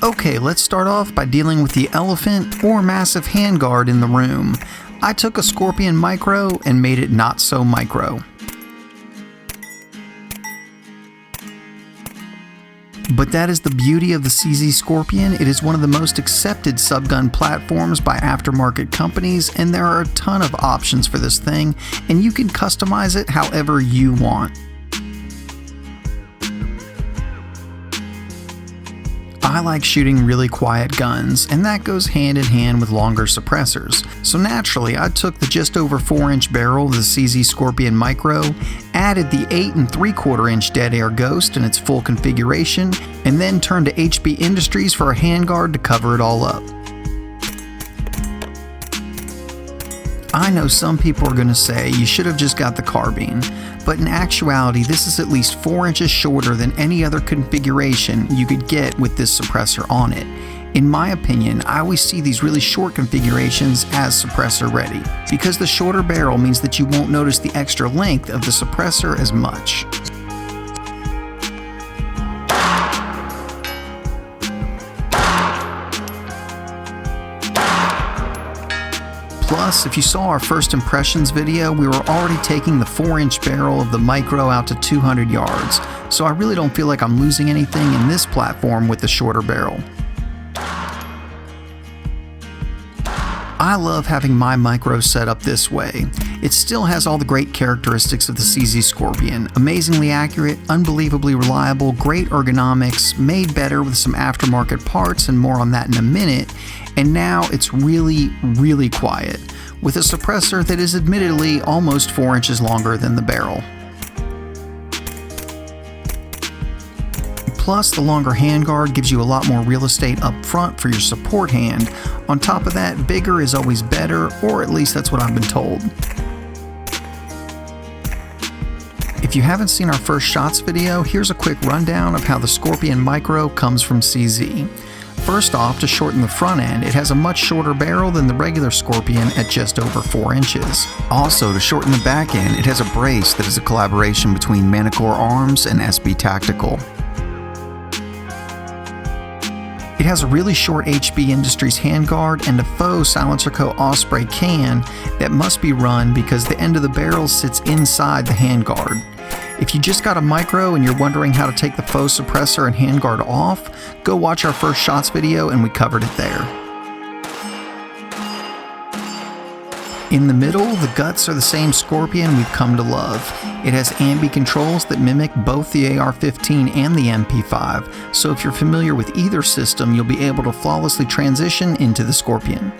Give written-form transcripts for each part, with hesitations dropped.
Okay, let's start off by dealing with the elephant or massive handguard in the room. I took a Scorpion Micro and made it not so micro. But that is the beauty of the CZ Scorpion. It is one of the most accepted subgun platforms by aftermarket companies, and there are a ton of options for this thing, and you can customize it however you want. I like shooting really quiet guns, and that goes hand in hand with longer suppressors. So naturally, I took the just over 4-inch barrel of the CZ Scorpion Micro, added the 8 3/4 inch Dead Air Ghost in its full configuration, and then turned to HB Industries for a handguard to cover it all up. I know some people are going to say you should have just got the carbine, but in actuality this is at least 4 inches shorter than any other configuration you could get with this suppressor on it. In my opinion, I always see these really short configurations as suppressor ready, because the shorter barrel means that you won't notice the extra length of the suppressor as much. Plus, if you saw our first impressions video, we were already taking the 4-inch barrel of the Micro out to 200 yards, so I really don't feel like I'm losing anything in this platform with the shorter barrel. I love having my Micro set up this way. It still has all the great characteristics of the CZ Scorpion. Amazingly accurate, unbelievably reliable, great ergonomics, made better with some aftermarket parts, and more on that in a minute. And now it's really, really quiet, with a suppressor that is admittedly almost 4 inches longer than the barrel. Plus, the longer handguard gives you a lot more real estate up front for your support hand. On top of that, bigger is always better, or at least that's what I've been told. If you haven't seen our first shots video, here's a quick rundown of how the Scorpion Micro comes from CZ. First off, to shorten the front end, it has a much shorter barrel than the regular Scorpion at just over 4 inches. Also, to shorten the back end, it has a brace that is a collaboration between Manticore Arms and SB Tactical. It has a really short HB Industries handguard and a faux Silencer Co. Osprey can that must be run because the end of the barrel sits inside the handguard. If you just got a Micro and you're wondering how to take the faux suppressor and handguard off, go watch our first shots video and we covered it there. In the middle, the guts are the same Scorpion we've come to love. It has ambi controls that mimic both the AR-15 and the MP5, so if you're familiar with either system, you'll be able to flawlessly transition into the Scorpion.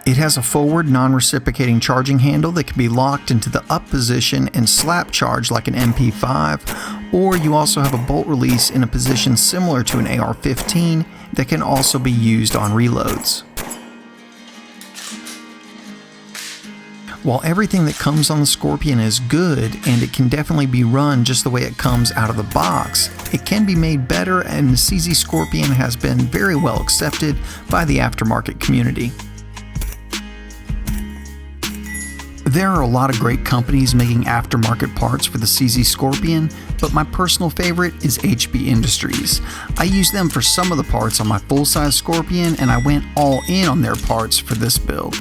It has a forward non-reciprocating charging handle that can be locked into the up position and slap charge like an MP5, or you also have a bolt release in a position similar to an AR-15 that can also be used on reloads. While everything that comes on the Scorpion is good, and it can definitely be run just the way it comes out of the box, it can be made better, and the CZ Scorpion has been very well accepted by the aftermarket community. There are a lot of great companies making aftermarket parts for the CZ Scorpion, but my personal favorite is HB Industries. I use them for some of the parts on my full-size Scorpion, and I went all in on their parts for this build.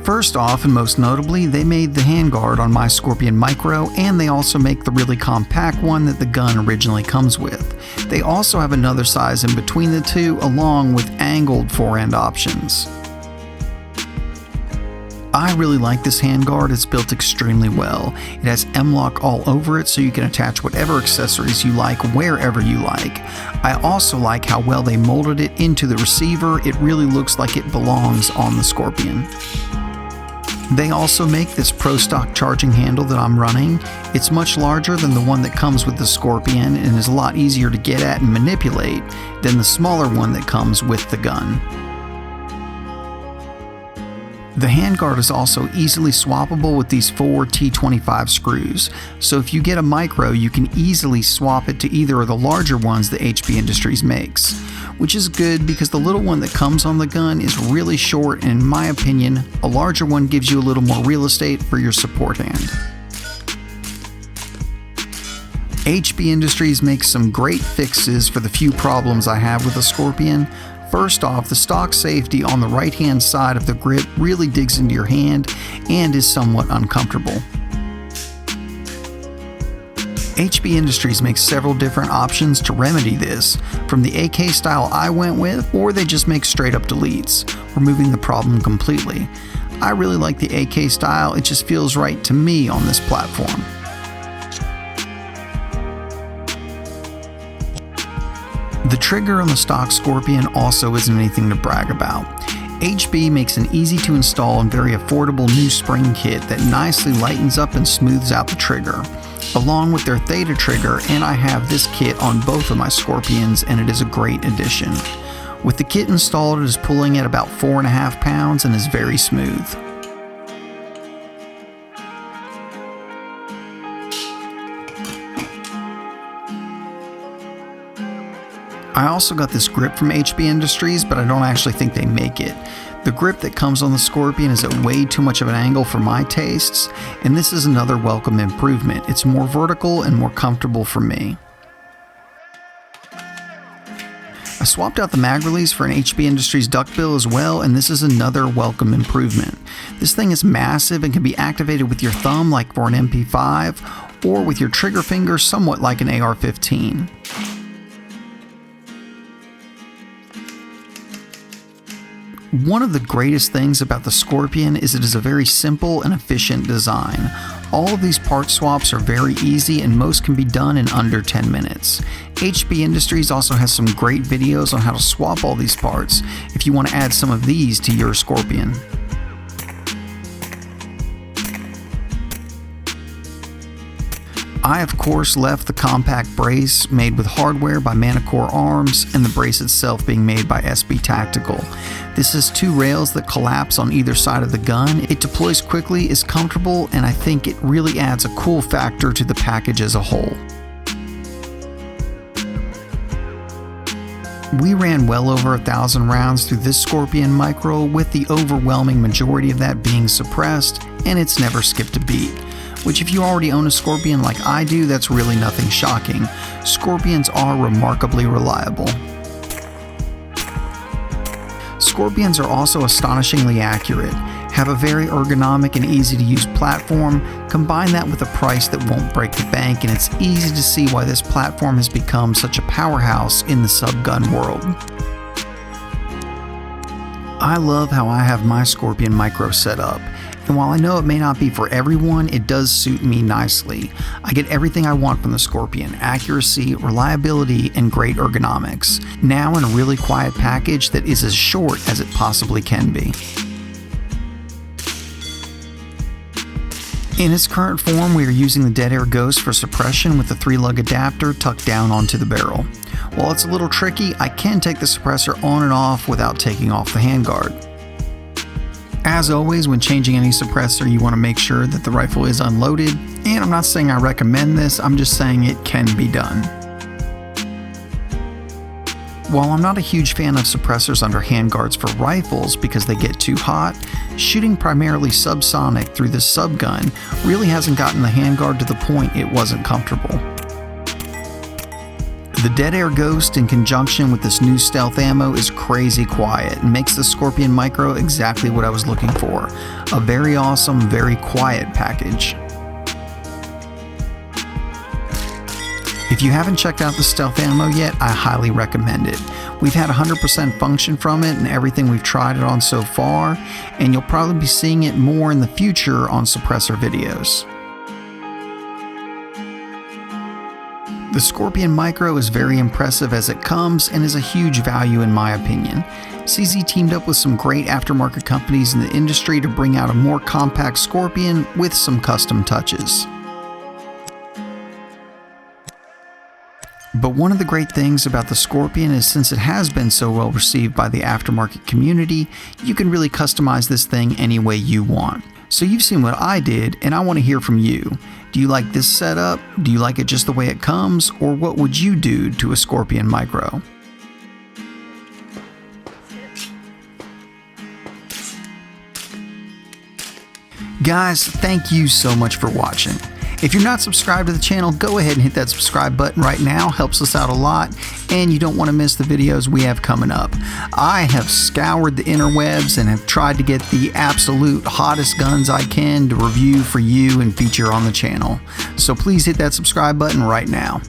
First off, and most notably, they made the handguard on my Scorpion Micro, and they also make the really compact one that the gun originally comes with. They also have another size in between the two, along with angled fore-end options. I really like this handguard. It's built extremely well. It has M-LOK all over it, so you can attach whatever accessories you like wherever you like. I also like how well they molded it into the receiver. It really looks like it belongs on the Scorpion. They also make this Pro Stock charging handle that I'm running. It's much larger than the one that comes with the Scorpion and is a lot easier to get at and manipulate than the smaller one that comes with the gun. The handguard is also easily swappable with these 4 T25 screws, so if you get a Micro, you can easily swap it to either of the larger ones that HB Industries makes, which is good because the little one that comes on the gun is really short, and in my opinion, a larger one gives you a little more real estate for your support hand. HB Industries makes some great fixes for the few problems I have with the Scorpion. First off, the stock safety on the right hand side of the grip really digs into your hand and is somewhat uncomfortable. HB Industries makes several different options to remedy this, from the AK style I went with, or they just make straight up deletes, removing the problem completely. I really like the AK style, it just feels right to me on this platform. The trigger on the stock Scorpion also isn't anything to brag about. HB makes an easy to install and very affordable new spring kit that nicely lightens up and smooths out the trigger, along with their Theta trigger, and I have this kit on both of my Scorpions and it is a great addition. With the kit installed, it is pulling at about 4.5 pounds and is very smooth. I also got this grip from HB Industries, but I don't actually think they make it. The grip that comes on the Scorpion is at way too much of an angle for my tastes, and this is another welcome improvement. It's more vertical and more comfortable for me. I swapped out the mag release for an HB Industries duckbill as well, and this is another welcome improvement. This thing is massive and can be activated with your thumb like for an MP5, or with your trigger finger somewhat like an AR-15. One of the greatest things about the Scorpion is it is a very simple and efficient design. All of these part swaps are very easy and most can be done in under 10 minutes. HB Industries also has some great videos on how to swap all these parts if you want to add some of these to your Scorpion. I of course left the compact brace made with hardware by Manicore Arms and the brace itself being made by SB Tactical. This has two rails that collapse on either side of the gun. It deploys quickly, is comfortable, and I think it really adds a cool factor to the package as a whole. We ran well over 1,000 rounds through this Scorpion Micro, with the overwhelming majority of that being suppressed, and it's never skipped a beat. Which, if you already own a Scorpion like I do, that's really nothing shocking. Scorpions are remarkably reliable. Scorpions are also astonishingly accurate, have a very ergonomic and easy to use platform. Combine that with a price that won't break the bank, and it's easy to see why this platform has become such a powerhouse in the subgun world. I love how I have my Scorpion Micro set up. And while I know it may not be for everyone, it does suit me nicely. I get everything I want from the Scorpion: accuracy, reliability, and great ergonomics. Now in a really quiet package that is as short as it possibly can be. In its current form, we are using the Dead Air Ghost for suppression with the 3-lug adapter tucked down onto the barrel. While it's a little tricky, I can take the suppressor on and off without taking off the handguard. As always, when changing any suppressor, you want to make sure that the rifle is unloaded, and I'm not saying I recommend this, I'm just saying it can be done. While I'm not a huge fan of suppressors under handguards for rifles because they get too hot, shooting primarily subsonic through this subgun really hasn't gotten the handguard to the point it wasn't comfortable. The Dead Air Ghost in conjunction with this new stealth ammo is crazy quiet and makes the Scorpion Micro exactly what I was looking for. A very awesome, very quiet package. If you haven't checked out the stealth ammo yet, I highly recommend it. We've had 100% function from it in everything we've tried it on so far, and you'll probably be seeing it more in the future on suppressor videos. The Scorpion Micro is very impressive as it comes and is a huge value in my opinion. CZ teamed up with some great aftermarket companies in the industry to bring out a more compact Scorpion with some custom touches. But one of the great things about the Scorpion is, since it has been so well received by the aftermarket community, you can really customize this thing any way you want. So you've seen what I did, and I want to hear from you. Do you like this setup? Do you like it just the way it comes? Or what would you do to a Scorpion Micro? Guys, thank you so much for watching. If you're not subscribed to the channel, go ahead and hit that subscribe button right now. Helps us out a lot, and you don't want to miss the videos we have coming up. I have scoured the interwebs and have tried to get the absolute hottest guns I can to review for you and feature on the channel. So please hit that subscribe button right now.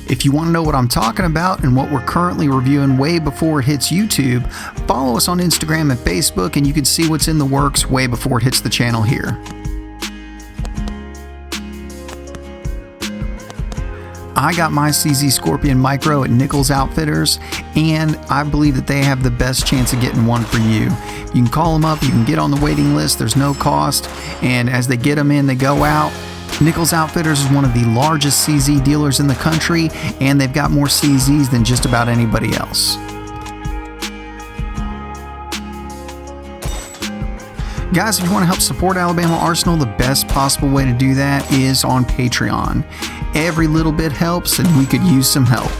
If you want to know what I'm talking about and what we're currently reviewing way before it hits YouTube, follow us on Instagram and Facebook, and you can see what's in the works way before it hits the channel here. I got my CZ Scorpion Micro at Nichols Outfitters, and I believe that they have the best chance of getting one for you. You can call them up, you can get on the waiting list, there's no cost, and as they get them in, they go out. Nichols Outfitters is one of the largest CZ dealers in the country, and they've got more CZs than just about anybody else. Guys, if you want to help support Alabama Arsenal, the best possible way to do that is on Patreon. Every little bit helps, and we could use some help.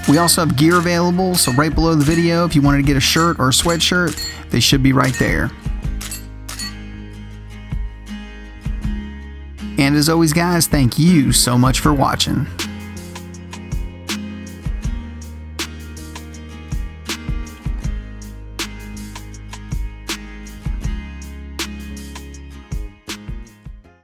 We also have gear available, so right below the video, if you wanted to get a shirt or a sweatshirt, they should be right there. And as always, guys, thank you so much for watching.